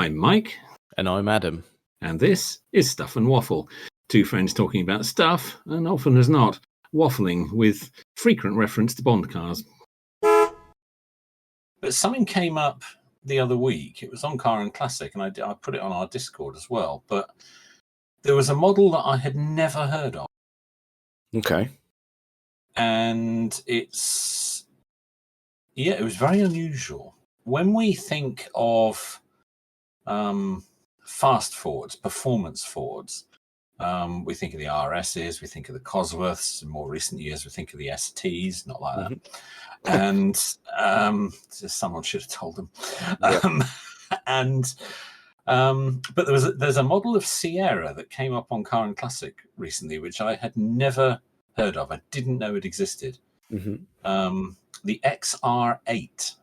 I'm Mike. And I'm Adam. And this is Stuff and Waffle. Two friends talking about stuff, and often as not, waffling with frequent reference to Bond cars. But something came up the other week. It was on Car and Classic, and I put it on our Discord as well. But there was a model that I had never heard of. Okay. And it was very unusual. When we think of fast Fords, performance Fords, we think of the RSs, we think of the Cosworths. In more recent years, we think of the STs, not like that. And someone should have told them. But there's a model of Sierra that came up on Car and Classic recently, which I had never heard of. I didn't know it existed. The XR8.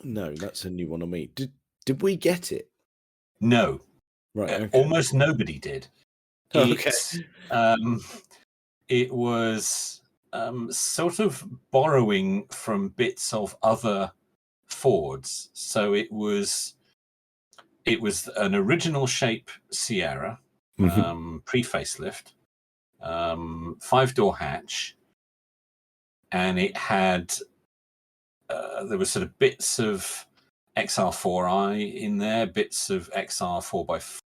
No, that's a new one on me. Did we get it? No. Right. Okay. Almost nobody did. Okay. It was sort of borrowing from bits of other Fords. So it was an original shape Sierra, pre-facelift, 5-door hatch, and it had there was sort of bits of XR4i in there, bits of XR4x,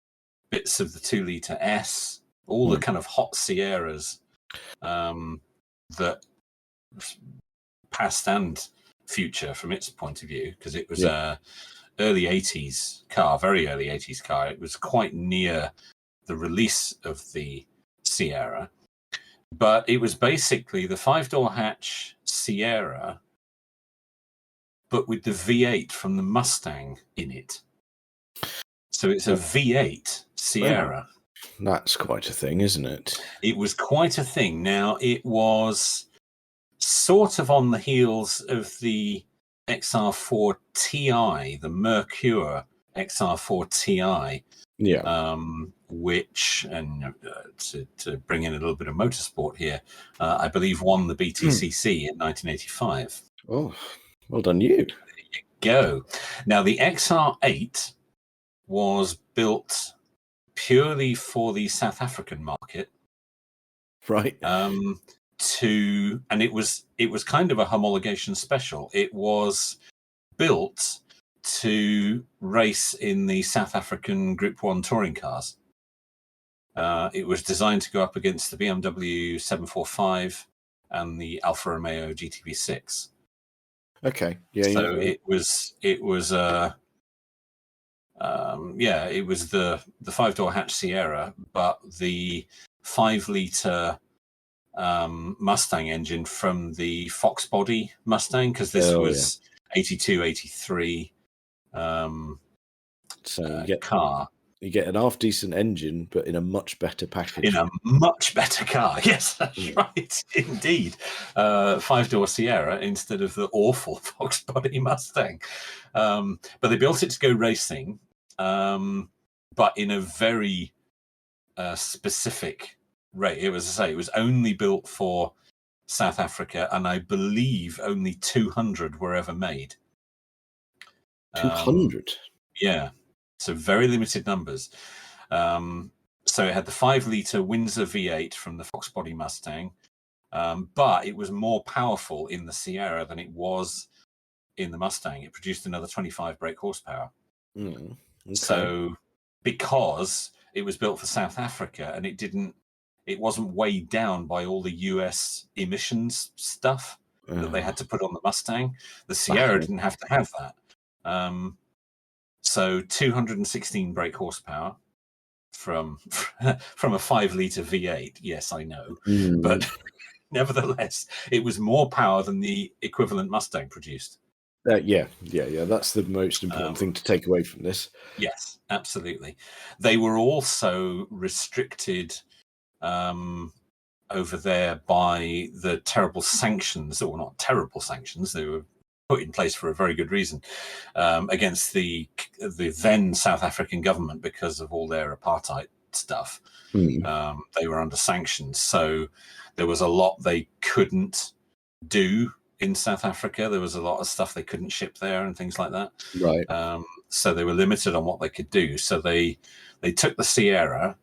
bits of the 2-litre S, all the kind of hot Sierras that past and future from its point of view, because it was a early 80s car, very early 80s car. It was quite near the release of the Sierra, but it was basically the 5-door hatch Sierra, but with the V8 from the Mustang in it. So it's a V8 Sierra. That's quite a thing, isn't it? It was quite a thing. Now, it was sort of on the heels of the XR4 Ti, the Mercure XR4 Ti. Which, and to bring in a little bit of motorsport here, I believe won the BTCC in 1985. Oh, well done you. There you go. Now, the XR8 was built purely for the South African market. Right. And it was kind of a homologation special. It was built to race in the South African Group 1 touring cars. It was designed to go up against the BMW 745 and the Alfa Romeo GTV6. Okay. It was the 5-door hatch Sierra, but the 5-litre Mustang engine from the Fox body Mustang, because this was 82, 83 car. You get an half-decent engine, but in a much better package. In a much better car, yes, that's right, indeed. 5-door Sierra instead of the awful Fox body Mustang. But they built it to go racing, but in a very specific rate. It was only built for South Africa, and I believe only 200 were ever made. 200? Yeah. So very limited numbers. So it had the 5-litre Windsor V8 from the Fox body Mustang, but it was more powerful in the Sierra than it was in the Mustang. It produced another 25 brake horsepower. Okay. So because it was built for South Africa and it wasn't weighed down by all the US emissions stuff that they had to put on the Mustang, the Sierra didn't have to have that. So 216 brake horsepower from a 5-litre V8. Yes, I know. But nevertheless, it was more power than the equivalent Mustang produced. That's the most important thing to take away from this. Yes, absolutely. They were also restricted over there by the terrible sanctions, or not terrible sanctions, they were put in place for a very good reason, against the then South African government because of all their apartheid stuff. They were under sanctions, so there was a lot they couldn't do in South Africa. There was a lot of stuff they couldn't ship there and things like that. Right. So they were limited on what they could do. So they took the Sierra,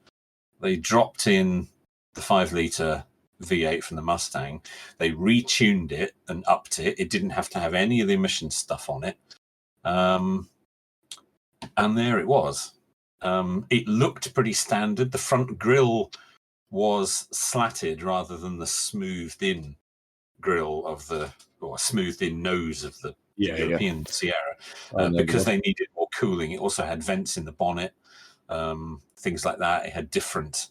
they dropped in the 5-litre V8 from the Mustang, they retuned it and upped it. It didn't have to have any of the emission stuff on it. And there it was. It looked pretty standard. The front grille was slatted rather than the smoothed-in grille of or smoothed-in nose of the European Sierra, because they needed more cooling. It also had vents in the bonnet, things like that. It had different.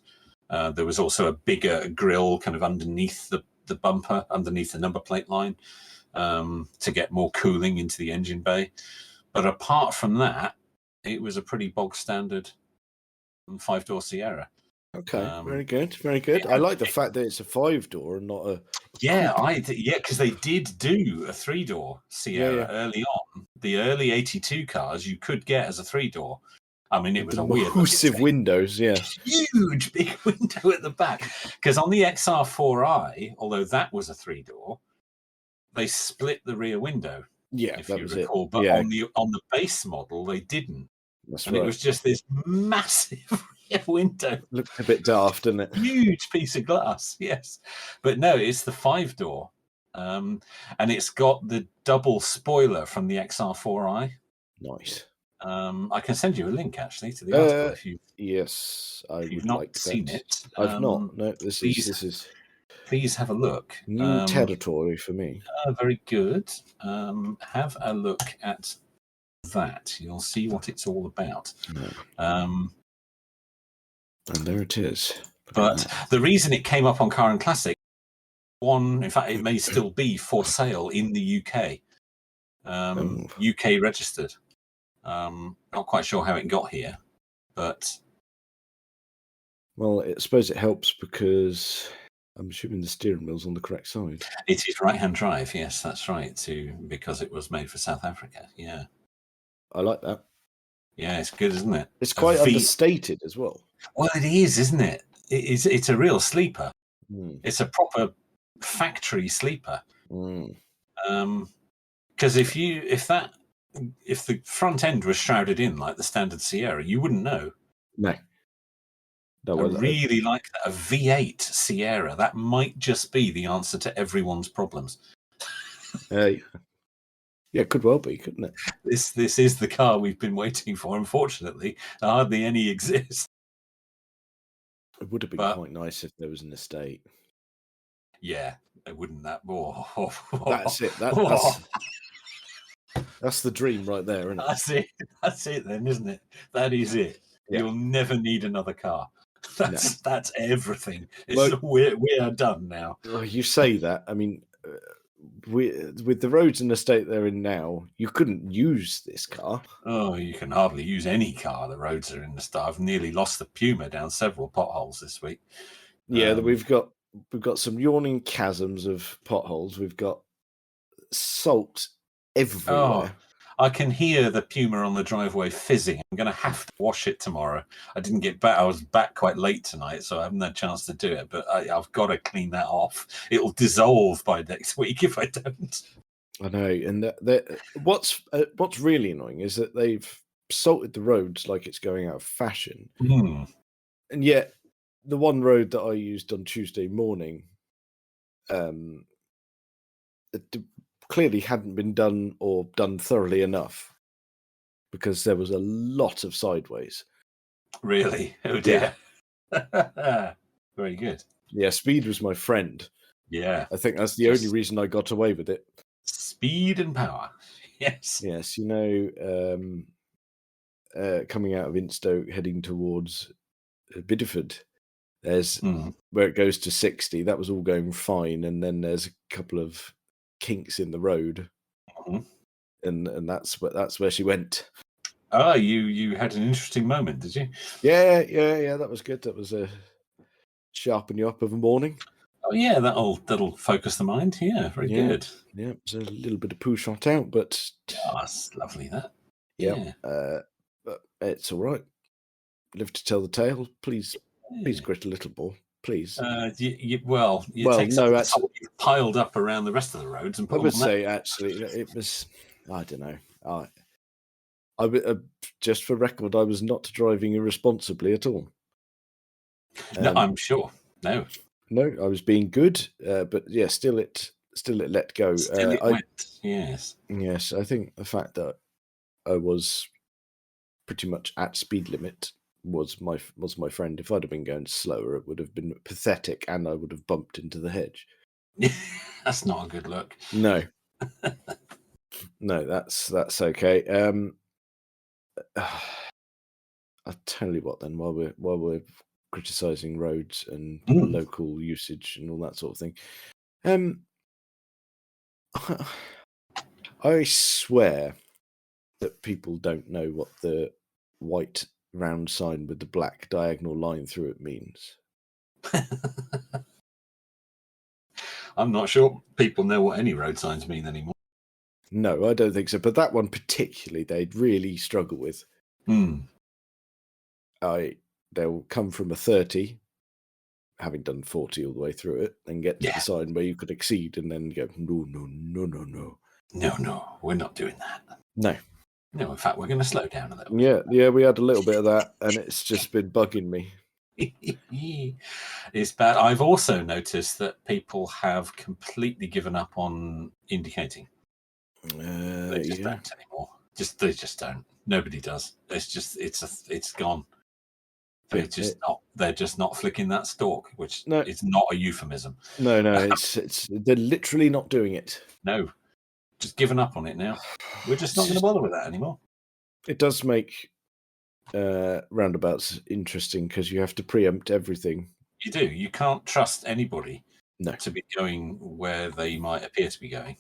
There was also a bigger grille kind of underneath the bumper, underneath the number plate line, to get more cooling into the engine bay. But apart from that, it was a pretty bog standard 5-door Sierra. Okay, very good, very good. I like the fact that it's a 5-door and not a because they did do a 3-door Sierra early on. The early 82 cars you could get as a 3-door. I mean, it was a weird massive windows, huge big window at the back. Because on the XR4i, although that was a 3-door, they split the rear window. Yeah, if that you was recall. it. But on the base model, they didn't. That's and right. It was just this massive window. Looked a bit daft, didn't it? Huge piece of glass, yes. But no, it's the 5-door. And it's got the double spoiler from the XR4i. Nice. I can send you a link actually to the article if you. Yes, I would not like seen that. it. I've not. No, this is Please have a look. New territory for me. Very good. Have a look at that. You'll see what it's all about. And there it is. But the reason it came up on Car and Classic, in fact, it may still be for sale in the UK. UK registered. Not quite sure how it got here, but. Well, I suppose it helps because I'm assuming the steering wheel's on the correct side. It is right-hand drive, yes, that's right, because it was made for South Africa, yeah. I like that. Yeah, it's good, isn't it? It's quite understated as well. Well, it is, isn't it? It's a real sleeper. It's a proper factory sleeper. Because if the front end was shrouded in like the standard Sierra, you wouldn't know. No. I really like that. A V8 Sierra. That might just be the answer to everyone's problems. Yeah, it could well be, couldn't it? This is the car we've been waiting for. Unfortunately, hardly any exist. It would have been quite nice if there was an estate. Yeah, wouldn't that? That's it. That's the dream right there, isn't it? That's it then, isn't it? That is it. Yeah. You'll never need another car. That's everything. We are done now. Well, you say that. I mean, with the roads and estate they're in now, you couldn't use this car. Oh, you can hardly use any car. The roads are in the state. I've nearly lost the Puma down several potholes this week. Yeah, we've got some yawning chasms of potholes. We've got salt everywhere. Oh, I can hear the Puma on the driveway fizzing. I'm going to have to wash it tomorrow. I didn't get back. I was back quite late tonight, so I haven't had a chance to do it. But I've got to clean that off. It'll dissolve by next week if I don't. I know. And what's really annoying is that they've salted the roads like it's going out of fashion. And yet, the one road that I used on Tuesday morning, clearly hadn't been done or done thoroughly enough because there was a lot of sideways. Really? Oh dear. Yeah. Very good. Yeah, speed was my friend. Yeah. I think that's the only reason I got away with it. Speed and power. Yes. Yes, coming out of Instoke, heading towards Bideford, there's where it goes to 60. That was all going fine, and then there's a couple of kinks in the road, and that's where she went. Ah, you had an interesting moment, did you? Yeah. That was good. That was a sharpen you up of a morning. Oh yeah, that'll focus the mind. Yeah, very good. Yeah, it was a little bit of poo shot out, but that's lovely. That. Yeah. But it's all right. Live to tell the tale. Please grit a little more. Please. It takes up the piled up around the rest of the roads and put I them would on that. say actually it was. I don't know. Just for record, I was not driving irresponsibly at all. No, I'm sure. No, I was being good, but yeah, still it let go. still it went. Yes. Yes, I think the fact that I was pretty much at speed limit was my friend. If I'd have been going slower, it would have been pathetic, and I would have bumped into the hedge. That's not a good look. No, no, that's okay. I'll tell you what then. While we're criticizing roads and local usage and all that sort of thing, I swear that people don't know what the white round sign with the black diagonal line through it means. I'm not sure people know what any road signs mean anymore. No, I don't think so. But that one particularly, they'd really struggle with. They'll come from a 30, having done 40 all the way through it, and get to the sign where you could exceed, and then go, no, we're not doing that. No, in fact, we're going to slow down a little. Yeah, we had a little bit of that, and it's just been bugging me. It's bad. I've also noticed that people have completely given up on indicating. They just don't anymore. They just don't. Nobody does. It's gone. They're just not flicking that stalk, which is not a euphemism. No, it's they're literally not doing it. No, just given up on it now. We're just not going to bother with that anymore. It does make roundabouts interesting because you have to preempt everything. You do. You can't trust anybody to be going where they might appear to be going.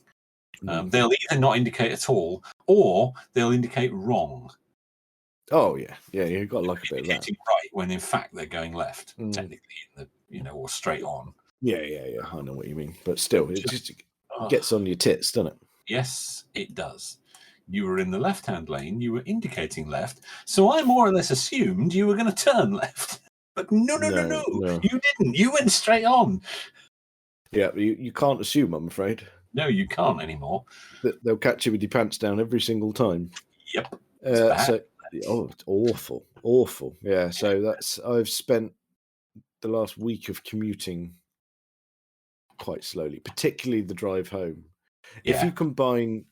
They'll either not indicate at all, or they'll indicate wrong. Oh yeah, you've got to like a bit of that. Right when in fact they're going left, technically, or straight on. Yeah. I know what you mean, but still, it just gets on your tits, doesn't it? Yes, it does. You were in the left-hand lane. You were indicating left, so I more or less assumed you were going to turn left. But no, you didn't. You went straight on. Yeah, you can't assume, I'm afraid. No, you can't anymore. They'll catch you with your pants down every single time. Yep. It's awful. Yeah, so I've spent the last week of commuting quite slowly, particularly the drive home. Yeah. If you combine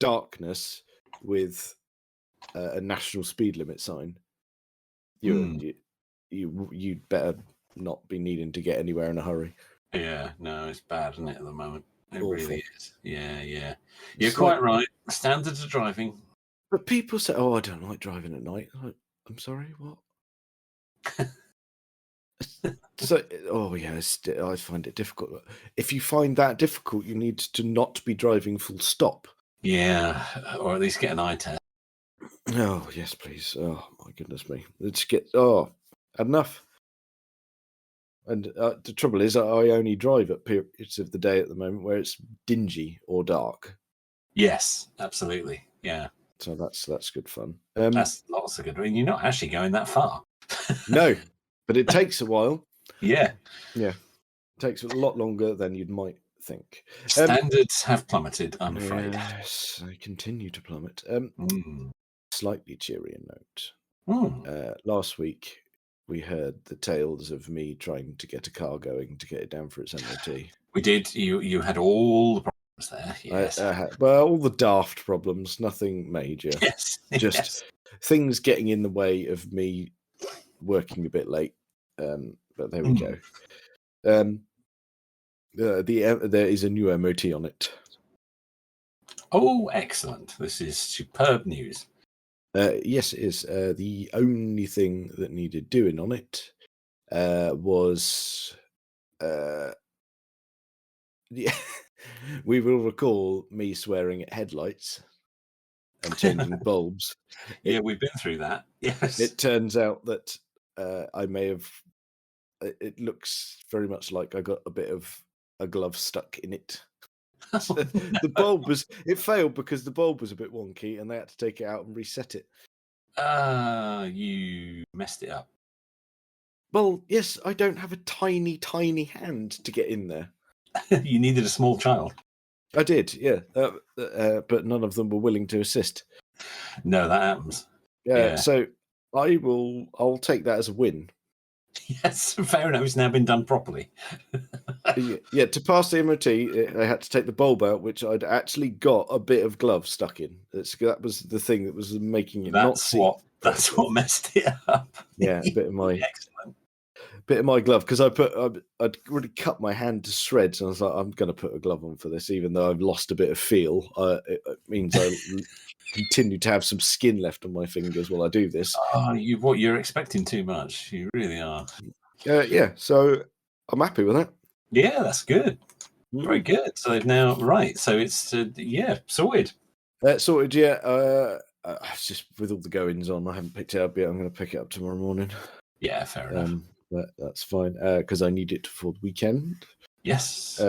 darkness with a national speed limit sign, you'd better not be needing to get anywhere in a hurry. Yeah, no, it's bad, isn't it, at the moment? It really is. Yeah. You're quite right. Standards of driving. But people say, "Oh, I don't like driving at night." I'm sorry, what? I find it difficult. If you find that difficult, you need to not be driving full stop. Yeah, or at least get an eye test. Oh, yes, please. Oh, my goodness me. Let's get, enough. And the trouble is, I only drive at periods of the day at the moment where it's dingy or dark. Yes, absolutely. Yeah. So that's good fun. That's lots of good. I mean, you're not actually going that far. No, but it takes a while. Yeah. It takes a lot longer than you might think. Standards have plummeted, I'm afraid. Yes, they continue to plummet. Slightly cheerier note. Last week, we heard the tales of me trying to get a car going to get it down for its MOT. We did. You had all the problems there. Yes. All the daft problems, nothing major. Yes. Just things getting in the way of me working a bit late. But there we go. There is a new MOT on it. Oh, excellent. This is superb news. Yes, it is. The only thing that needed doing on it was... we will recall me swearing at headlights and changing bulbs. We've been through that. Yes. It turns out that I may have... It looks very much like I got a bit of a glove stuck in it. The bulb it failed because the bulb was a bit wonky and they had to take it out and reset it. You messed it up. Well, yes, I don't have a tiny hand to get in there. You needed a small child. I did, yeah, but none of them were willing to assist. No, that happens. Yeah. So I'll take that as a win. Yes, fair enough. It's now been done properly. Yeah, to pass the MOT, I had to take the bulb out, which I'd actually got a bit of glove stuck in. That was the thing that was making it That's what messed it up. Yeah, a bit of my excellent. glove, because I'd already cut my hand to shreds, and I was like, I'm going to put a glove on for this, even though I've lost a bit of feel. It means I continue to have some skin left on my fingers while I do this. Oh, you're expecting too much. You really are. Yeah, so I'm happy with that. Yeah, that's good. Very good. So they've now So it's sorted. Sorted. Yeah. It's just with all the goings on, I haven't picked it up yet. I'm going to pick it up tomorrow morning. Yeah, fair enough. But that's fine, because I need it for the weekend. Yes.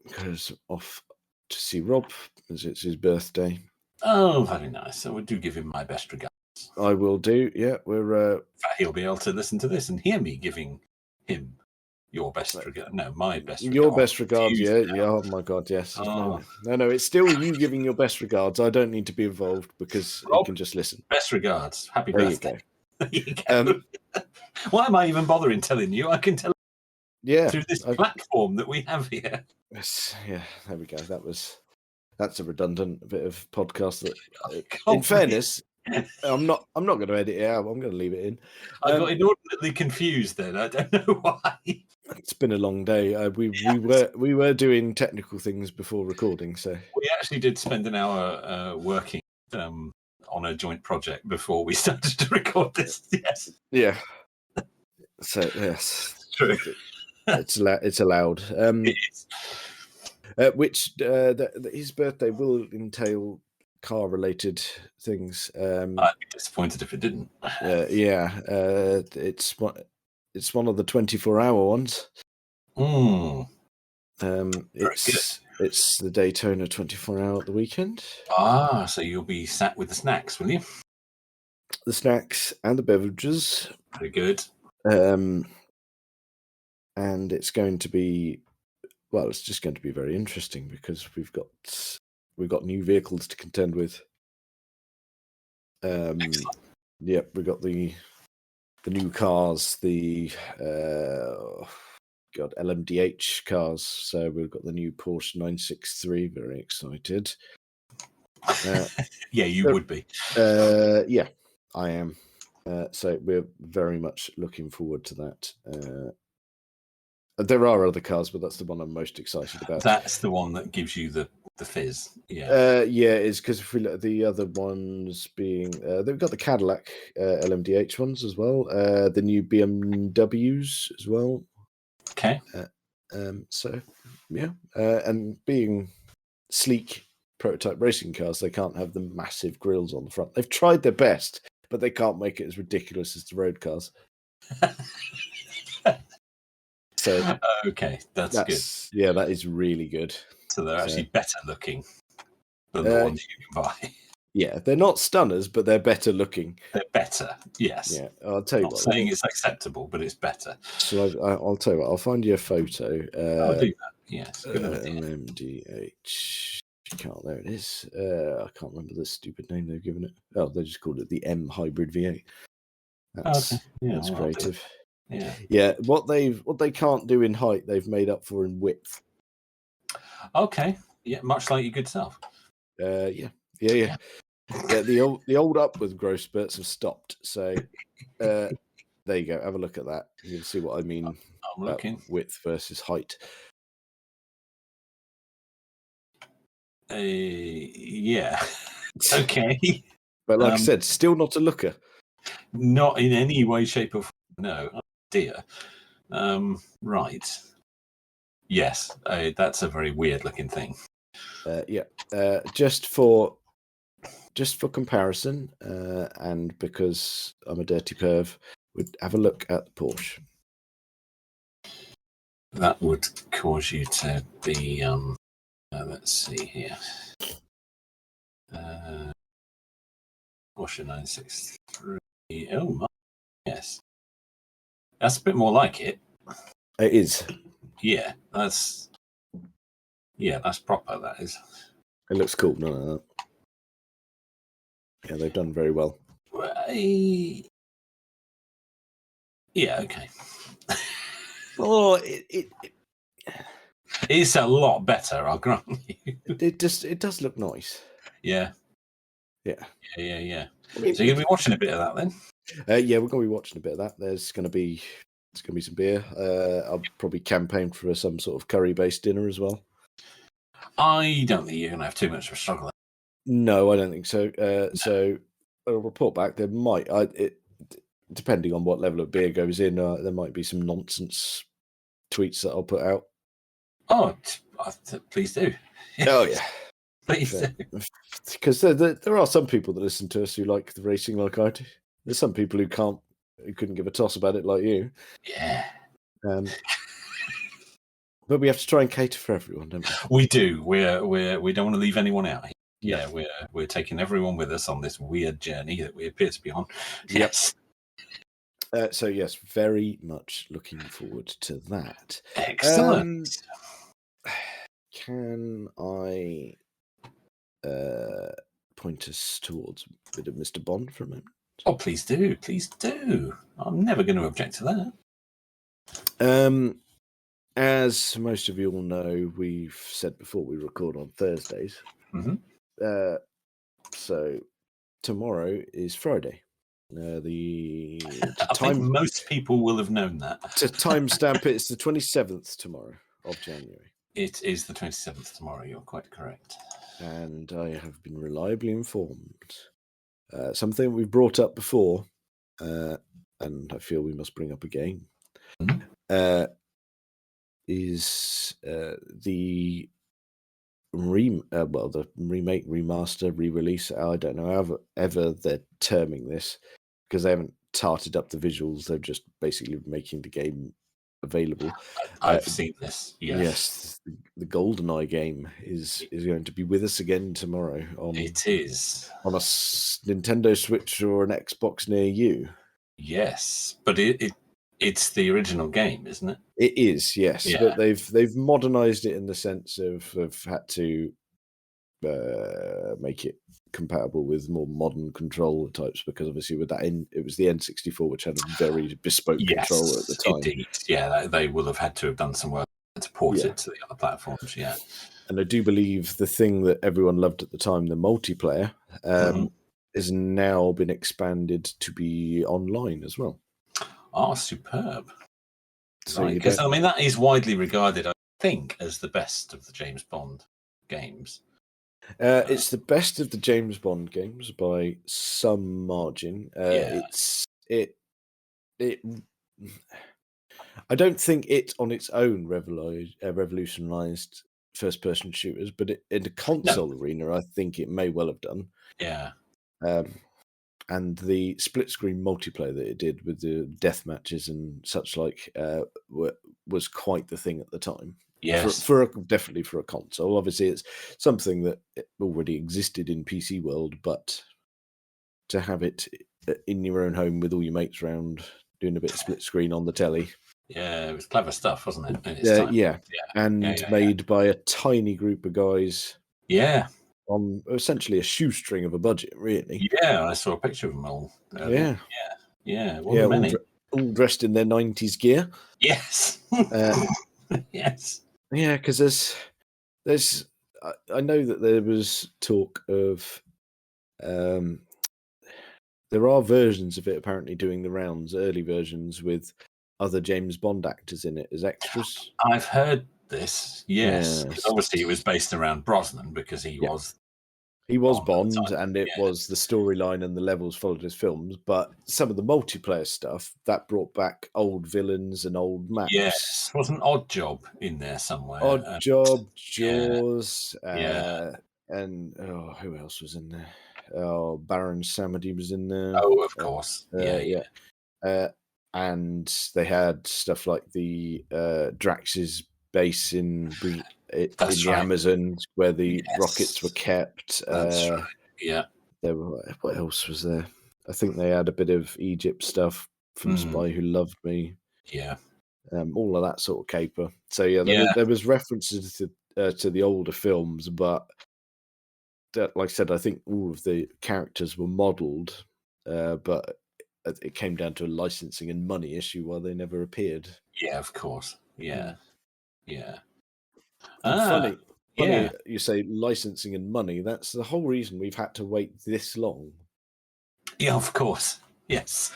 Because off to see Rob, as it's his birthday. Oh, very nice. So we do give him my best regards. I will do. Yeah, we're. He'll be able to listen to this and hear me giving him your best regards. No, my best. Your best regards. Yeah. Oh my God. Yes. Oh. No. It's still you giving your best regards. I don't need to be involved because Rob, he can just listen. Best regards. Happy birthday. There you go. Why am I even bothering telling you? I can tell. Yeah. Through this platform that we have here. Yes. Yeah. There we go. That's a redundant bit of podcast. That, in fairness, I'm not going to edit it out. I'm going to leave it in. I got inordinately confused then. I don't know why. It's been a long day. We were doing technical things before recording, so we actually did spend an hour working on a joint project before we started to record this. Yes. Yeah. So yes, true. It's allowed. It is. Which his birthday will entail car-related things. I'd be disappointed if it didn't. Yeah, it's one of the 24-hour ones. It's the Daytona 24-hour at the weekend. So you'll be sat with the snacks, will you? The snacks and the beverages. Very good. And it's going to be. Well, it's just going to be very interesting because we've got new vehicles to contend with. Yep, we've got the new cars, the LMDH cars. So we've got the new Porsche 963. Very excited. Yeah, you would be. Yeah, I am. So we're very much looking forward to that. There are other cars, but that's the one I'm most excited about. That's the one that gives you the fizz. Yeah. It's because if we look at the other ones being, they've got the Cadillac LMDH ones as well, the new BMWs as well. Okay. So yeah, and being sleek prototype racing cars, they can't have the massive grills on the front. They've tried their best, but they can't make it as ridiculous as the road cars. So okay, that's good. Yeah, that is really good. So they're actually better looking than the ones you can buy. Yeah, they're not stunners, but they're better looking. They're better, yes. Yeah, I'll tell you what. Not saying it's acceptable, but it's better. So I'll tell you what. I'll find you a photo. I'll do that. Yes. LMDH. There it is. I can't remember the stupid name they've given it. Oh, they just called it the M Hybrid V8. That's creative. Yeah. What they can't do in height, they've made up for in width. Okay. Yeah, much like your good self. Yeah. The old upward growth spurts have stopped. So there you go. Have a look at that. You can see what I mean. I'm looking. Width versus height. Yeah. Okay. But like I said, still not a looker. Not in any way, shape, or form. No. Oh, dear. Right. Yes, that's a very weird looking thing. Just for comparison, and because I'm a dirty perv, would have a look at the Porsche. That would cause you to be. Let's see here. Porsche 963. Oh my, yes. That's a bit more like it. It is. Yeah, that's proper. That is. It looks cool. None of that. Yeah, they've done very well. Yeah. Okay. Oh, It's a lot better. I'll grant you. it does look nice. Yeah. Yeah. Yeah. I mean, so you're gonna be watching a bit of that then? Yeah, we're gonna be watching a bit of that. There's gonna be some beer. I'll probably campaign for some sort of curry-based dinner as well. I don't think you're gonna have too much of a struggle. No, I don't think so. So I'll report back. There might, depending on what level of beer goes in, there might be some nonsense tweets that I'll put out. Oh, please do. Oh yeah, please do. Because there are some people that listen to us who like the racing like I do. There's some people who couldn't give a toss about it like you. Yeah. But we have to try and cater for everyone, don't we? We do. We don't want to leave anyone out. Yeah, No. we're taking everyone with us on this weird journey that we appear to be on. Yes. So yes, very much looking forward to that. Excellent. Can I point us towards a bit of Mr. Bond for a moment? Oh, please do. Please do. I'm never going to object to that. As most of you all know, we've said before we record on Thursdays. Mm-hmm. So tomorrow is Friday. I think most people will have known that. To timestamp it, it's the 27th tomorrow of January. It is the 27th tomorrow. You're quite correct. And I have been reliably informed. Something we've brought up before, and I feel we must bring up again, is the the remake, remaster, re-release. I don't know how ever they're terming this, because they haven't tarted up the visuals. They're just basically making the game available. I've seen this. Yes, the Goldeneye game is going to be with us again tomorrow. It is on a Nintendo Switch or an Xbox near you. Yes, but it's the original game, isn't it? It is, yes. Yeah. But they've modernized it in the sense of had to make it compatible with more modern control types, because obviously with that it was the N64, which had a very bespoke controller at the time. Indeed. Yeah, they will have had to have done some work to port it to the other platforms. Yeah, and I do believe the thing that everyone loved at the time, the multiplayer, has now been expanded to be online as well. Oh, superb! So because I mean that is widely regarded, I think, as the best of the James Bond games. It's the best of the James Bond games by some margin. It. I don't think it on its own revolutionized first-person shooters, but in the console arena, I think it may well have done. Yeah. And the split-screen multiplayer that it did with the death matches and such like was quite the thing at the time. Yes, definitely for a console. Obviously, it's something that already existed in PC world, but to have it in your own home with all your mates around doing a bit of split screen on the telly. Yeah, it was clever stuff, wasn't it? Yeah. Made by a tiny group of guys. Yeah. On essentially a shoestring of a budget, really. Yeah, I saw a picture of them all. Yeah. All dressed in their 90s gear. Yes. Yes. Yeah, because there's I know that there was talk of there are versions of it apparently doing the rounds, early versions with other James Bond actors in it as extras. I've heard this, yes. Obviously it was based around Brosnan because he was Bond, and it was the storyline and the levels followed his films, but some of the multiplayer stuff that brought back old villains and old maps. Yes, wasn't Odd Job in there somewhere? Odd Job, Jaws, and who else was in there? Oh, Baron Samedi was in there. Oh, of course. And they had stuff like the Drax's base in the Amazon, where the rockets were kept. That's right. Yeah. What else was there? I think they had a bit of Egypt stuff from Spy Who Loved Me. Yeah. all of that sort of caper. So yeah, Yeah. there was references to the older films, but like I said, I think all of the characters were modelled, but it came down to a licensing and money issue why they never appeared. Yeah, of course. Yeah. Yeah. And funny yeah. you say licensing and money. That's the whole reason we've had to wait this long. Yeah, of course. Yes.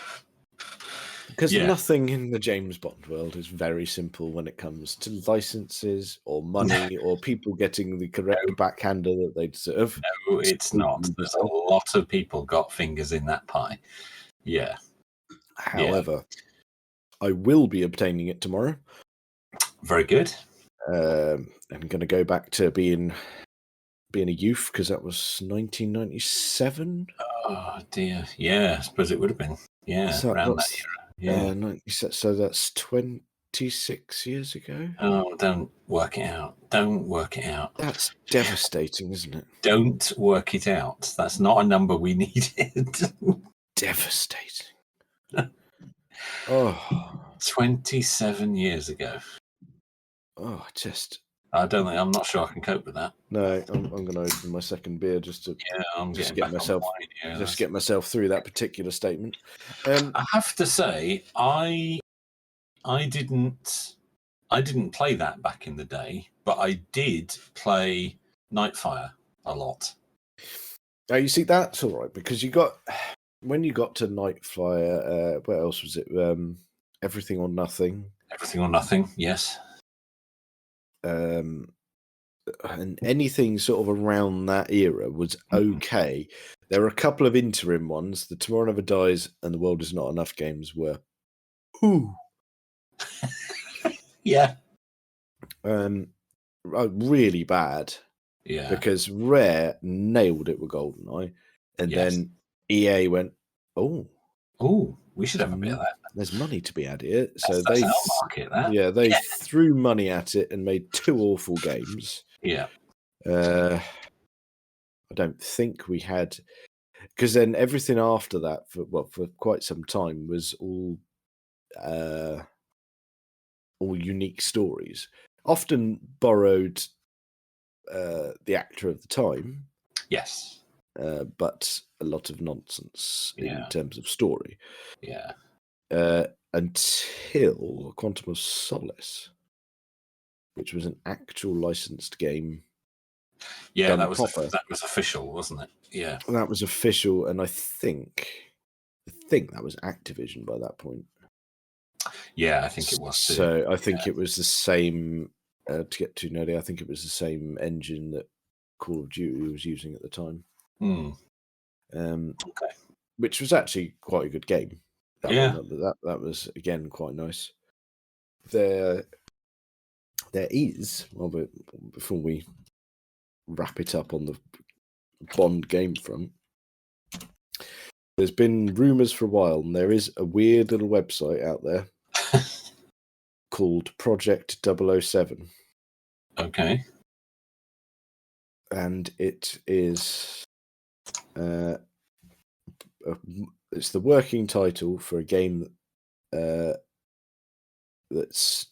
Because Yeah. nothing in the James Bond world is very simple when it comes to licenses or money or people getting the correct backhander that they deserve. No, it's not. There's a lot of people got fingers in that pie. Yeah. However, I will be obtaining it tomorrow. Very good. I'm going to go back to being a youth because that was 1997. Oh dear. Yeah, I suppose it would have been. Yeah, So around that era. Yeah. So that's 26 years ago. Oh, don't work it out. Don't work it out. That's devastating, isn't it? Don't work it out. That's not a number we needed. Devastating. Oh. 27 years ago. Oh, I'm not sure I can cope with that. No, I'm going to open my second beer just to get myself through that particular statement. I have to say, I didn't play that back in the day, but I did play Nightfire a lot. Oh, you see, that's all right because when you got to Nightfire, what else was it? Everything or Nothing. Everything or Nothing, yes. And anything sort of around that era was okay. There were a couple of interim ones. The Tomorrow Never Dies and The World Is Not Enough games were yeah. Really bad. Yeah. Because Rare nailed it with Goldeneye. And then EA went, oh, we should have a bit of that. There's money to be had here. So that's our market, that. Yeah, they threw money at it and made 2 awful games. Yeah. I don't think we had, because then everything after that for quite some time was all unique stories, often borrowed the actor of the time. Yes. But a lot of nonsense in terms of story. Yeah. Until Quantum of Solace, which was an actual licensed game. Yeah, that was official, wasn't it? Yeah. That was official, and I think that was Activision by that point. Yeah, I think it was too. So I think it was the same, to get too nerdy, I think it was the same engine that Call of Duty was using at the time. Okay. Which was actually quite a good game. That was, again, quite nice. There is, before we wrap it up on the Bond game front, there's been rumours for a while, and there is a weird little website out there called Project 007. Okay. And it is it's the working title for a game that's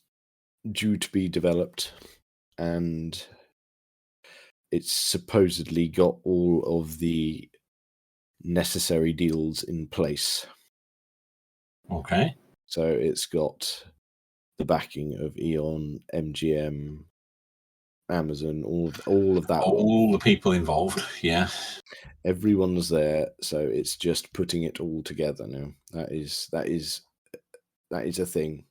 due to be developed, and it's supposedly got all of the necessary deals in place. Okay. So it's got the backing of Eon, MGM, Amazon, all of that. All the people involved, yeah. Everyone's there, so it's just putting it all together now. That is a thing.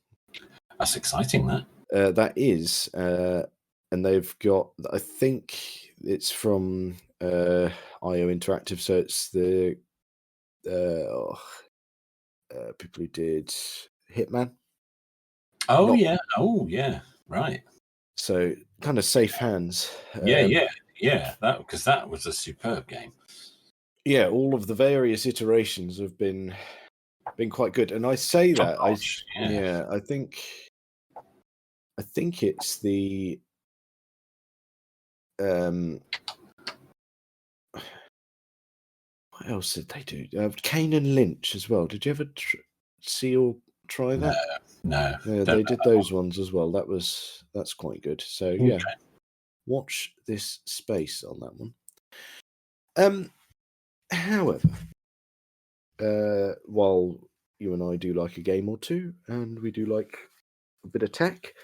That's exciting, that. That is, and they've got, I think it's from IO Interactive, so it's the people who did Hitman. Yeah, right. So kind of safe hands. Yeah. Because that was a superb game. Yeah, all of the various iterations have been quite good, and I say that I think it's the what else did they do? Kane and Lynch as well. Did you ever see or try that? No. Yeah, they did those ones as well. That's quite good. So yeah, watch this space on that one. However, while you and I do like a game or two, and we do like a bit of tech,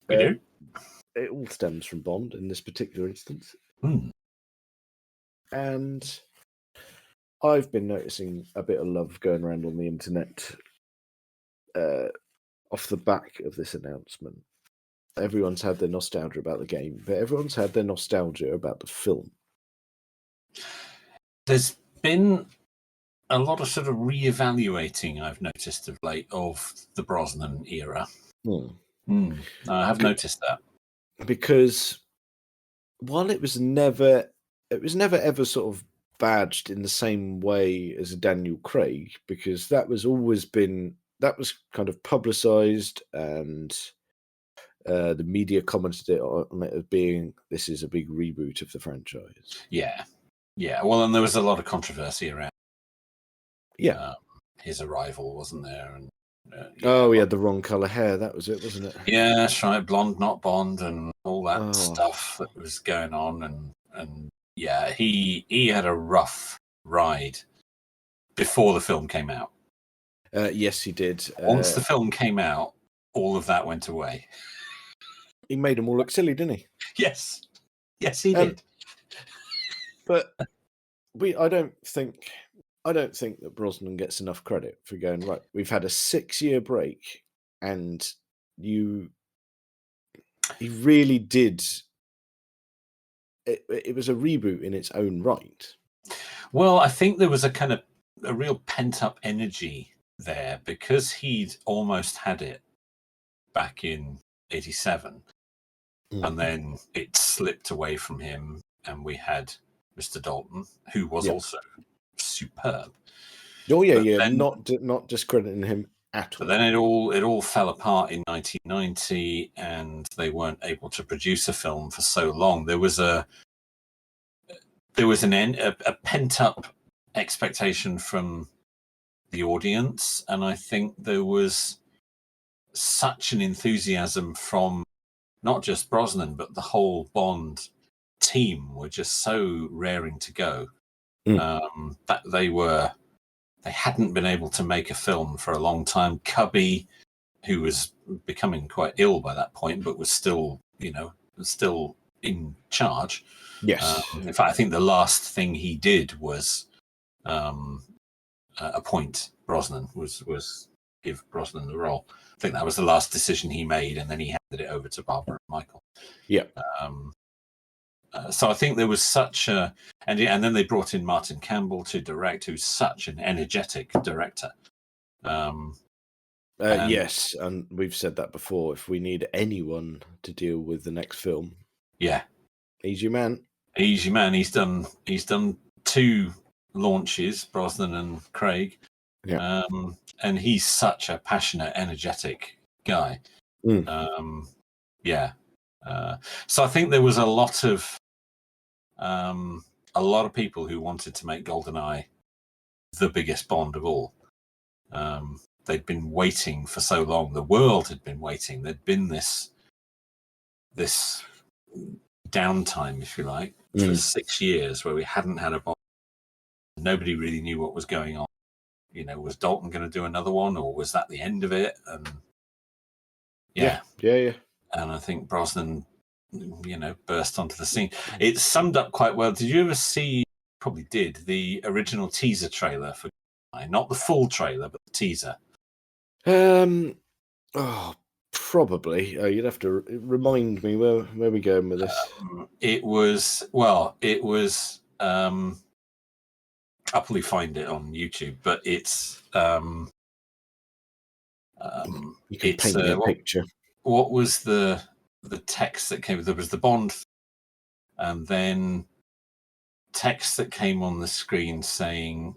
We do. It all stems from Bond in this particular instance. And I've been noticing a bit of love going around on the internet off the back of this announcement. Everyone's had their nostalgia about the game, but everyone's had their nostalgia about the film. There's been a lot of sort of re-evaluating, I've noticed of late, of the Brosnan era. I have noticed that. Because while it was never ever sort of badged in the same way as a Daniel Craig, because that was kind of publicized, and the media commented on it as being, this is a big reboot of the franchise. Yeah. Well, and there was a lot of controversy around his arrival, wasn't there? And he had the wrong color hair. That was it, wasn't it? Yeah, that's right. Blonde, not Bond, and all that stuff that was going on. And yeah, he had a rough ride before the film came out. Yes, he did. Once the film came out, all of that went away. He made them all look silly, didn't he? Yes, he did. But I don't think that Brosnan gets enough credit for going, right, we've had a 6-year break, and he really did. It was a reboot in its own right. Well, I think there was a kind of a real pent-up energy there, because he'd almost had it back in 87, and then it slipped away from him, and we had Mr. Dalton, who was also superb. Oh yeah, then, not discrediting him at all. But then it all fell apart in 1990, and they weren't able to produce a film for so long. There was a pent up expectation from the audience, and I think there was such an enthusiasm from not just Brosnan, but the whole Bond team were just so raring to go that they hadn't been able to make a film for a long time. Cubby, who was becoming quite ill by that point, but was still in charge. Yes. In fact, I think the last thing he did was appoint Brosnan, was give Brosnan the role. I think that was the last decision he made, and then he handed it over to Barbara and Michael. Yeah. So I think there was such a, and then they brought in Martin Campbell to direct, who's such an energetic director. Yes, and we've said that before. If we need anyone to deal with the next film, he's your man. He's your man. He's done 2 launches, Brosnan and Craig. Yeah. And he's such a passionate, energetic guy. So I think there was a lot of people who wanted to make Goldeneye the biggest Bond of all. They'd been waiting for so long. The world had been waiting. There'd been this downtime, if you like, for 6 years where we hadn't had a Bond. Nobody really knew what was going on. Was Dalton going to do another one, or was that the end of it? And yeah. And I think Brosnan, burst onto the scene. It summed up quite well. Did you ever see? Probably did, the original teaser trailer for Goldeneye? Not the full trailer, but the teaser. Probably. You'd have to remind me where we going with this. It was. I'll probably find it on YouTube, but it's. You can paint me a picture. What was the text that came? There was the Bond, and then text that came on the screen saying,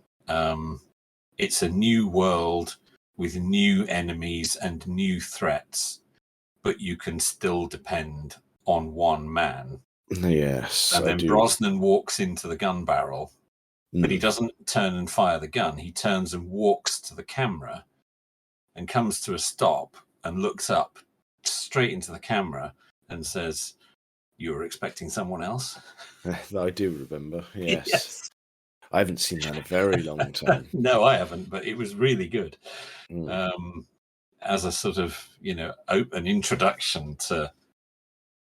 "It's a new world with new enemies and new threats, but you can still depend on one man." Yes, and then Brosnan walks into the gun barrel. But he doesn't turn and fire the gun. He turns and walks to the camera and comes to a stop and looks up straight into the camera and says, "You were expecting someone else?" I do remember. Yes. Yes. I haven't seen that in a very long time. No, I haven't, but it was really good. Mm. As a sort of, an introduction to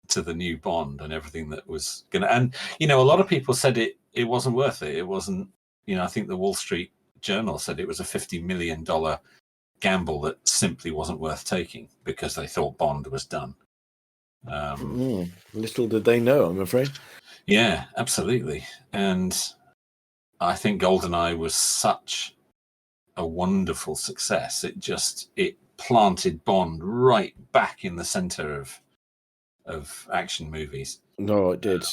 the new Bond and everything that was going to. And, a lot of people said it wasn't worth it. It wasn't, I think the Wall Street Journal said it was a $50 million gamble that simply wasn't worth taking because they thought Bond was done. Little did they know, I'm afraid. Yeah, absolutely. And I think Goldeneye was such a wonderful success. It planted Bond right back in the center of action movies. No, it did.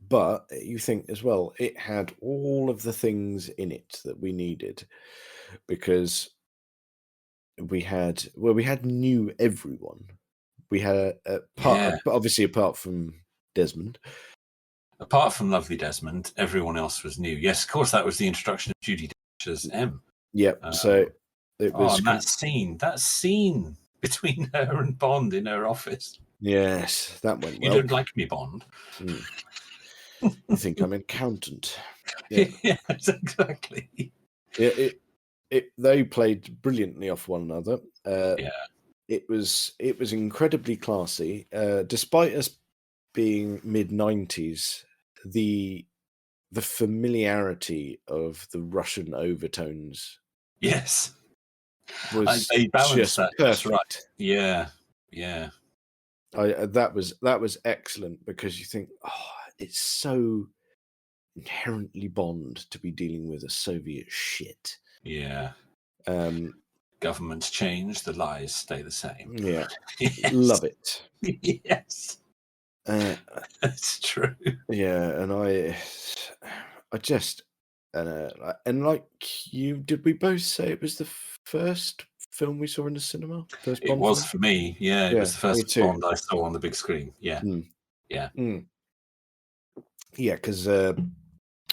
But you think as well, it had all of the things in it that we needed, because we had new everyone. We had obviously apart from Desmond. Apart from Lovely Desmond, everyone else was new. Yes, of course, that was the introduction of Judi Dench as M. Yep. So it was that scene between her and Bond in her office. Yes, that went well. You don't like me, Bond? You think I'm an accountant? Yeah. Yes, exactly. Yeah, they played brilliantly off one another. It was incredibly classy, despite us being mid-90s. The familiarity of the Russian overtones, yes, was they balanced that just right. Yeah. That was excellent, because you think, it's so inherently Bond to be dealing with a Soviet shit. Yeah. Governments change, the lies stay the same. Yeah. Yes. Love it. Yes. That's true. Yeah, and I just, and like you, did we both say it was the first film we saw in the cinema? First Bond It was film? for me. Yeah, it was the first Bond I saw on the big screen. Yeah. Yeah. Yeah, because I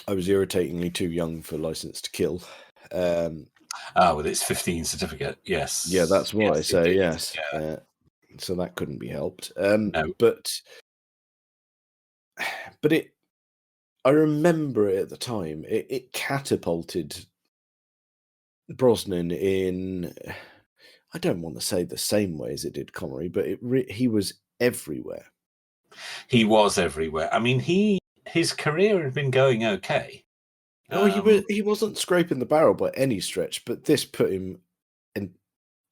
was irritatingly too young for License to Kill. With its 15 certificate, yes. Yeah, that's why. Yes, so indeed. yes, Yeah. So that couldn't be helped. No. But I remember it at the time. It catapulted Brosnan in, I don't want to say the same way as it did Connery, but he was everywhere. He was everywhere. I mean, his career had been going okay. He wasn't scraping the barrel by any stretch, but this put him in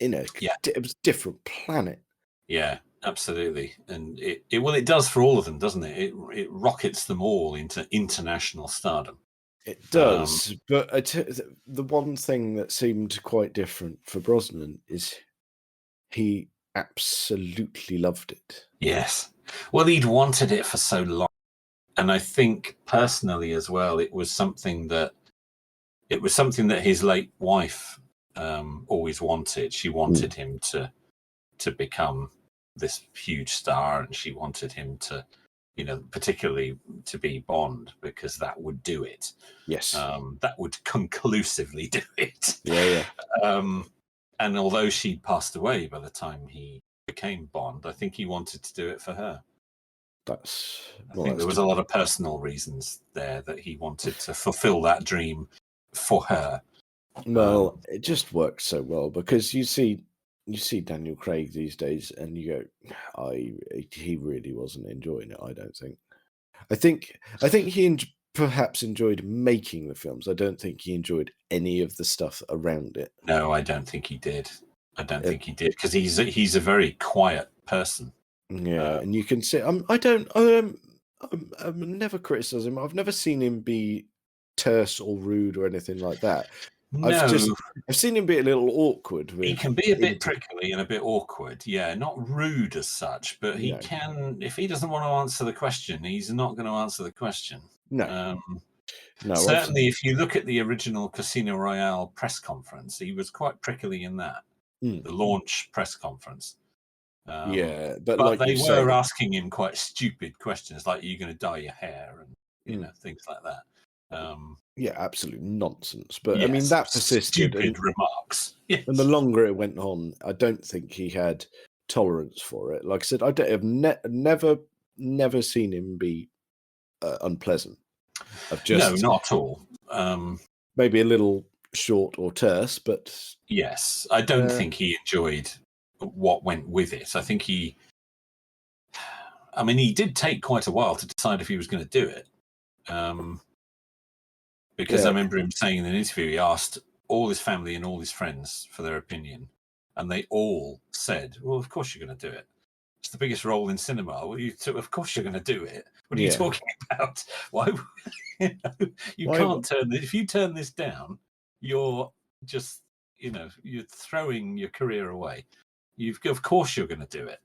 it was a different planet. Yeah, absolutely. And it does for all of them, doesn't it? It rockets them all into international stardom. It does, but the one thing that seemed quite different for Brosnan is he absolutely loved it. Yes. Well, he'd wanted it for so long. And I think personally as well, it was something that his late wife always wanted. She wanted him to become this huge star, and she wanted him to, particularly to be Bond, because that would do it. Yes. That would conclusively do it. Yeah. And although she passed away by the time he became Bond, I think he wanted to do it for her. I think there was a lot of personal reasons there that he wanted to fulfill that dream for her. Well, it just worked so well, because you see Daniel Craig these days, and you go, he really wasn't enjoying it. I don't think. I think he perhaps enjoyed making the films. I don't think he enjoyed any of the stuff around it. No, I don't think he did. Think he did, because he's a very quiet person. Yeah, and you can see. I'm never criticize him. I've never seen him be terse or rude or anything like that. No. I've seen him be a little awkward. He can be a bit prickly and a bit awkward. Yeah, not rude as such, but he can. If he doesn't want to answer the question, he's not going to answer the question. No. No. Certainly, if you look at the original Casino Royale press conference, he was quite prickly in that. The launch press conference. but they were asking him quite stupid questions, like, "Are you going to dye your hair?" and things like that. Yeah, absolute nonsense. But I mean, Yes, that persisted, stupid remarks. and the Yes. longer it went on, I don't think he had tolerance for it. Like I said, I don't, have never seen him be unpleasant. I've No, just not at all. maybe a little short or terse, but Yes, I don't think he enjoyed what went with it. I think he did take quite a while to decide if he was going to do it. Because I yeah, remember him saying in an interview, he asked all his family and all his friends for their opinion, and they all said, "Well, of course you're going to do it. It's the biggest role in cinema. Well, of course you're going to do it. What are you yeah. talking about? Why? You Why? can't turn this. If you turn this down, you're just, you're throwing your career away. Of course you're going to do it.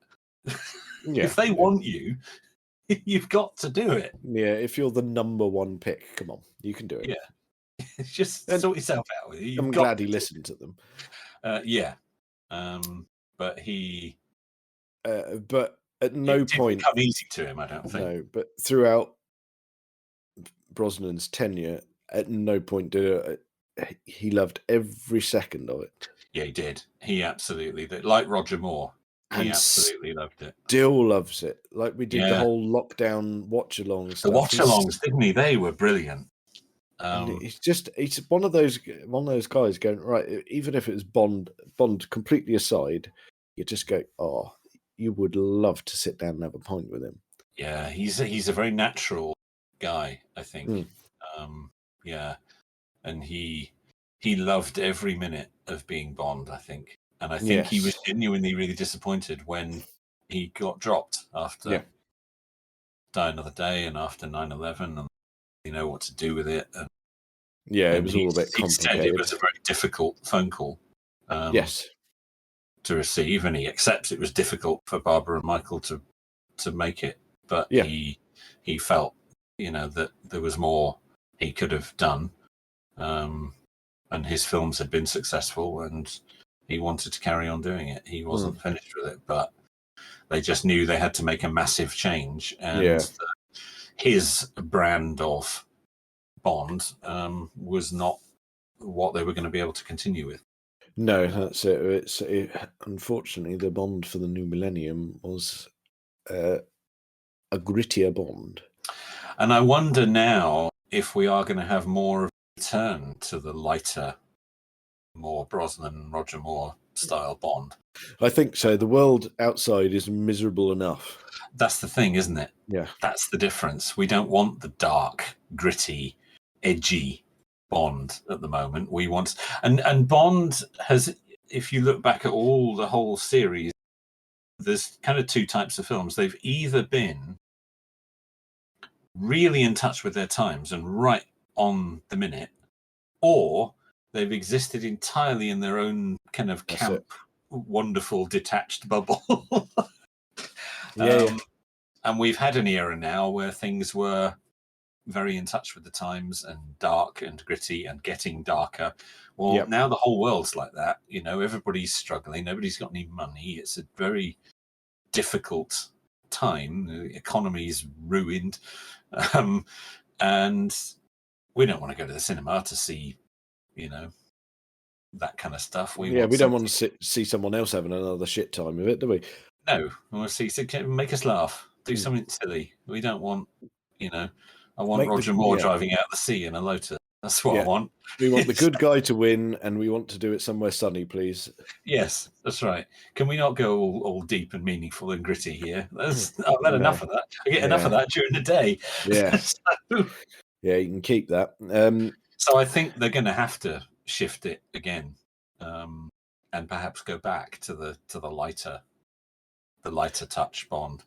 Yeah, If they want you, you've got to do it. yeah. If you're the number one pick, come on, you can do it. Yeah, just And sort yourself out with it. You've I'm got glad he to listened to them. Yeah. But But at no it didn't point, come easy to him, I don't think. no. But throughout Brosnan's tenure, at no point did he loved every second of it, Yeah, he did. He absolutely did. Like Roger Moore, he and absolutely loved it. still loves it. Like we did the Yeah. whole lockdown watch along The stuff. watch-alongs, didn't he? They were brilliant. And he's one of those guys going, right. Even if it was Bond completely aside, you just go, oh, you would love to sit down and have a pint with him. Yeah, he's a very natural guy, I think. Yeah, and he loved every minute of being Bond, I think. And I think he was Yes. genuinely really disappointed when he got dropped after Die Another Day and after 9/11, and what to do with it. And it was all a bit he said complicated. it was a very difficult phone call. Yes. To receive, and he accepts it was difficult for Barbara and Michael to make it, but Yeah. he felt that there was more he could have done, and his films had been successful, and he wanted to carry on doing it. He wasn't finished with it, but they just knew they had to make a massive change, and his brand of Bond was not what they were going to be able to continue with. No, that's it. Unfortunately, the Bond for the new millennium was a grittier Bond. And I wonder now if we are going to have more of a return to the lighter, more Brosnan, Roger Moore style Bond. I think so. The world outside is miserable enough. That's the thing, isn't it? Yeah. That's the difference. We don't want the dark, gritty, edgy Bond at the moment. We want, and Bond has, if you look back at the whole series, there's kind of two types of films. They've either been really in touch with their times and right on the minute, or they've existed entirely in their own kind of camp, wonderful, detached bubble. And we've had an era now where things were very in touch with the times and dark and gritty and getting darker. Well, now the whole world's like that. Everybody's struggling. Nobody's got any money. It's a very difficult time. The economy's ruined. And we don't want to go to the cinema to see, that kind of stuff. We don't want to see someone else having another shit time of it, do we? No, we want to see, make us laugh, do something silly. We don't want, I want Roger Moore driving out the sea in a Lotus. That's what I want. We want the good guy to win, and we want to do it somewhere sunny, please. Yes, that's right. Can we not go all deep and meaningful and gritty here? I've had enough of that. I get enough of that during the day. Yeah. Yeah, you can keep that. So I think they're going to have to shift it again, and perhaps go back to the lighter touch Bond.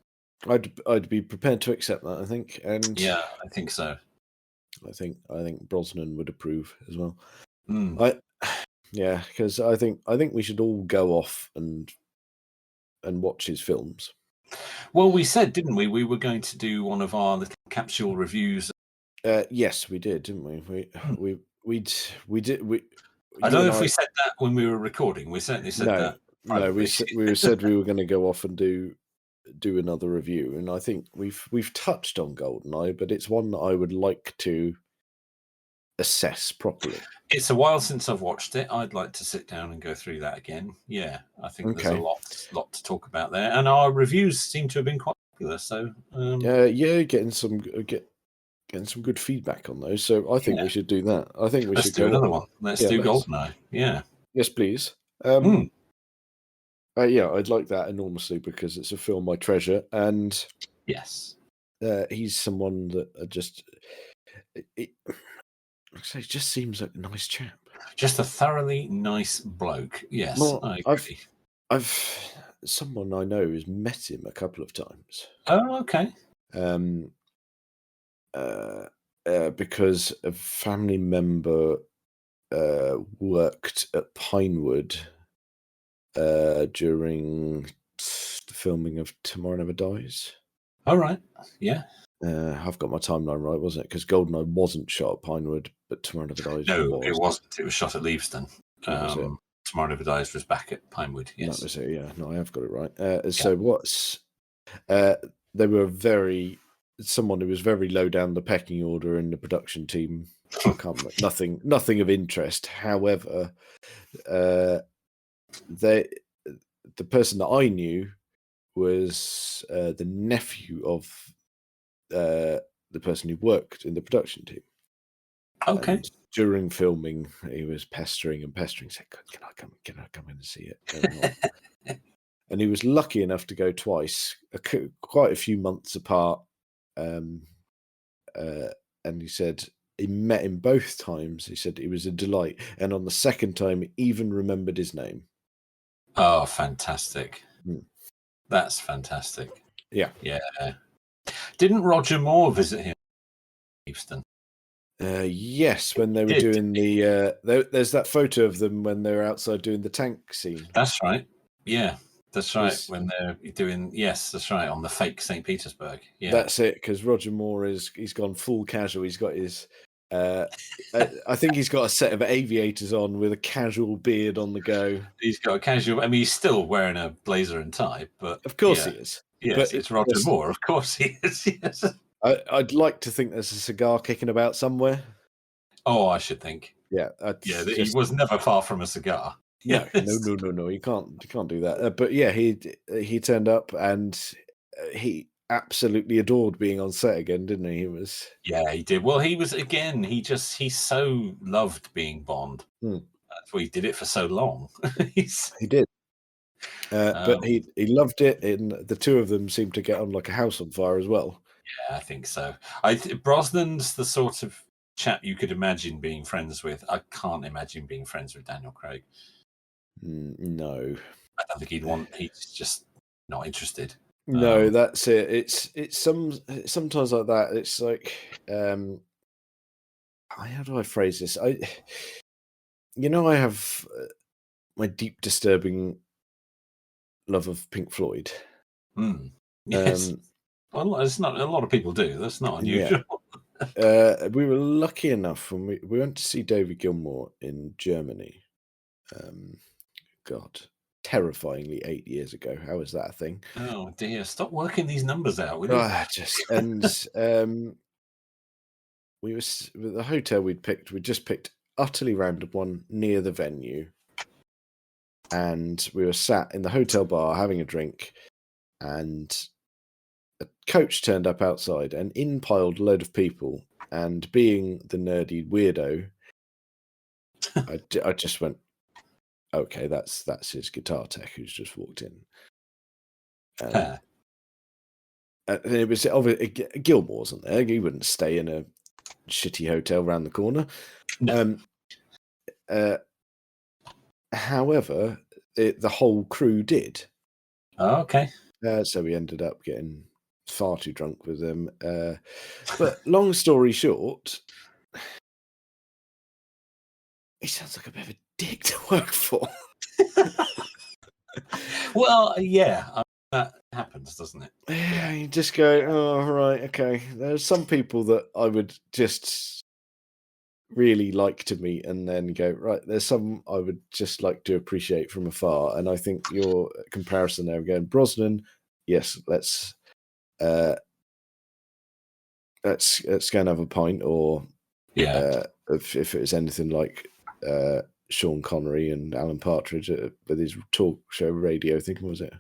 I'd be prepared to accept that, I think. And yeah, I think so. I think Brosnan would approve as well. Mm. Because I think we should all go off and watch his films. Well, we said, didn't we? We were going to do one of our little capsule reviews. Yes, we did, didn't we? We did. I don't know if we said that when we were recording. We certainly said that. No, we said we were going to go off and do another review, and I think we've touched on Goldeneye, but it's one that I would like to assess properly. It's a while since I've watched it. I'd like to sit down and go through that again. Yeah, I think there's a lot to talk about there, and our reviews seem to have been quite popular. So getting some good feedback on those. So I think we should do that. I think we should do go another one. Let's do Goldeneye. Yeah. Yes, please. I'd like that enormously because it's a film I treasure, and yes, he's someone that it just seems like a nice chap. Just a thoroughly nice bloke. Yes, well, I agree. I've someone I know has met him a couple of times. Oh, okay. Because a family member worked at Pinewood during the filming of Tomorrow Never Dies. All right. Yeah. I've got my timeline right, wasn't it? Because Goldeneye wasn't shot at Pinewood, but Tomorrow Never Dies was. It wasn't. It was shot at Leavesden. Tomorrow Never Dies was back at Pinewood. Yes. That was it, yeah. No, I have got it right. So they were someone who was very low down the pecking order in the production team. I can't remember, nothing of interest. However, the person that I knew was the nephew of the person who worked in the production team. Okay. And during filming, he was pestering. Said, "Can I come in and see it?" And he was lucky enough to go twice, quite a few months apart. And he said he met him both times. He said it was a delight, and on the second time, he even remembered his name. Oh, fantastic! That's fantastic. Yeah. Didn't Roger Moore visit him in Leavesden? Yes, when they were doing there's that photo of them when they were outside doing the tank scene. That's right. Yeah, that's right. When they're doing, yes, that's right, on the fake St. Petersburg. Yeah, that's it. Because Roger Moore he's gone full casual. He's got his, I think he's got a set of aviators on with a casual beard on the go. He's got a casual. I mean, he's still wearing a blazer and tie, but of course he is. Yes, but it's Roger Moore. Of course he is. Yes. I'd like to think there's a cigar kicking about somewhere. Oh, I should think. Yeah, he was never far from a cigar. No. You can't do that. But yeah, he turned up and he absolutely adored being on set again, didn't he? Yeah, he did. Well, he was again. He so loved being Bond. That's why he did it for so long. He did. But he loved it, and the two of them seemed to get on like a house on fire as well. Yeah, I think so. Brosnan's the sort of chap you could imagine being friends with. I can't imagine being friends with Daniel Craig. No, I don't think he'd want. He's just not interested. No, that's it. It's sometimes like that. It's like, how do I phrase this? I have my deep, disturbing love of Pink Floyd. Yes. Well, it's not. A lot of people do. That's not unusual. Yeah. We were lucky enough when we went to see David Gilmour in Germany. God, terrifyingly 8 years ago. How is that a thing? Oh dear! Stop working these numbers out, will you? We was the hotel we just picked utterly random one near the venue, and we were sat in the hotel bar having a drink, and a coach turned up outside and in piled a load of people, and being the nerdy weirdo, I just went, okay, that's his guitar tech who's just walked in. And it was obviously Gilmour wasn't there. He wouldn't stay in a shitty hotel around the corner. No. However, the whole crew did. Oh, okay. So we ended up getting far too drunk with them. But long story short, he sounds like a bit of a dick to work for. Well, yeah, that happens, doesn't it? Yeah, you just go, oh, right, okay. There's some people that I would just really like to meet and then go, right, there's some I would just like to appreciate from afar. And I think your comparison there again, Brosnan, yes, let's go and have a pint, or if it was anything like Sean Connery and Alan Partridge with his talk show radio thing, was it?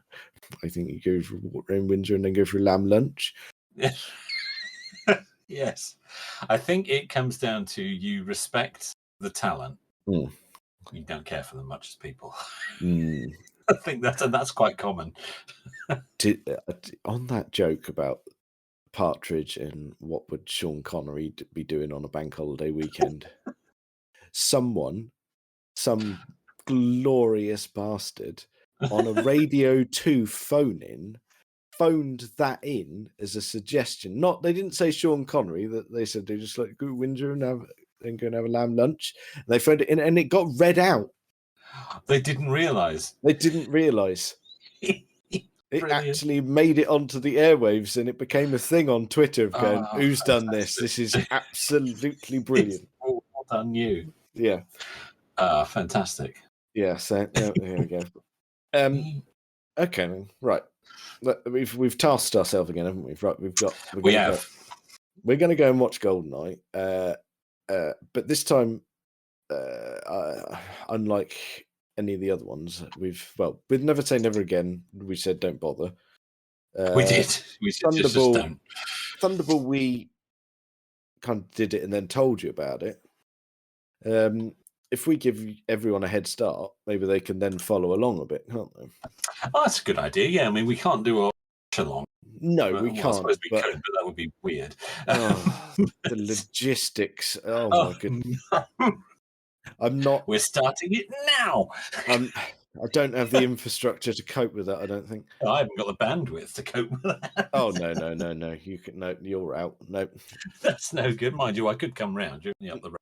I think you go through Water in Windsor and then go through Lamb Lunch. Yes. I think it comes down to you respect the talent. You don't care for them much as people. I think that's quite common. On that joke about Partridge and what would Sean Connery be doing on a bank holiday weekend, some glorious bastard on a Radio 2 phoned that in as a suggestion. They didn't say Sean Connery, that they said they just like go to Windsor and go and have a lamb lunch. And they phoned it in and it got read out. They didn't realise. It actually made it onto the airwaves and it became a thing on Twitter of going, who's done this? This is absolutely brilliant. Well done, you. Yeah. Fantastic. Yeah, so there we go. Okay, then, right. We've tasked ourselves again, haven't we? Right, we're going to go and watch Goldeneye, but this time, unlike any of the other ones, we've Never Say Never Again. We said don't bother. We did. We said just don't. Thunderball, we kind of did it and then told you about it. If we give everyone a head start, maybe they can then follow along a bit, can't they? Oh, that's a good idea. Yeah, I mean, we can't do a watch along. No, we can't. I suppose we could, but that would be weird. The logistics. Oh my goodness. I'm not. We're starting it now. I don't have the infrastructure to cope with that. I don't think. I haven't got the bandwidth to cope with that. Oh no! You can. No, you're out. No, that's no good, mind you. I could come round you up the road.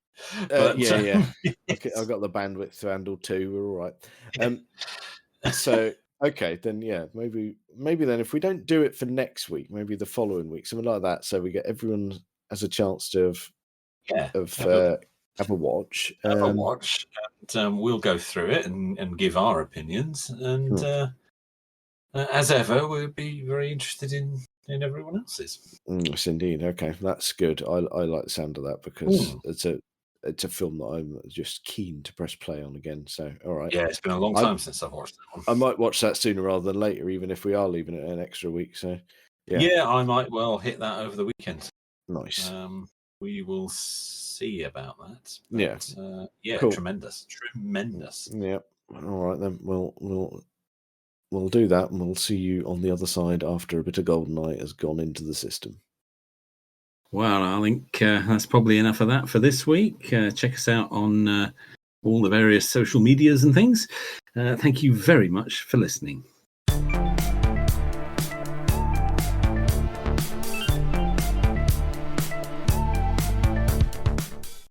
Yeah. Okay, I've got the bandwidth to handle too. We're all right. So okay, then yeah, maybe then if we don't do it for next week, maybe the following week, something like that, so we get everyone has a chance to have a watch. Have a watch, and we'll go through it and give our opinions. And as ever, we'll be very interested in everyone else's. Yes, indeed. Okay, that's good. I like the sound of that because it's a film that I'm just keen to press play on again. So, all right. Yeah, it's been a long time since I've watched that one. I might watch that sooner rather than later, even if we are leaving it an extra week. So, yeah, I might well hit that over the weekend. Nice. We will see about that. But, cool. Tremendous. Yeah. All right then. We'll do that, and we'll see you on the other side after a bit of Goldeneye has gone into the system. Well, I think that's probably enough of that for this week. Check us out on all the various social medias and things. Thank you very much for listening.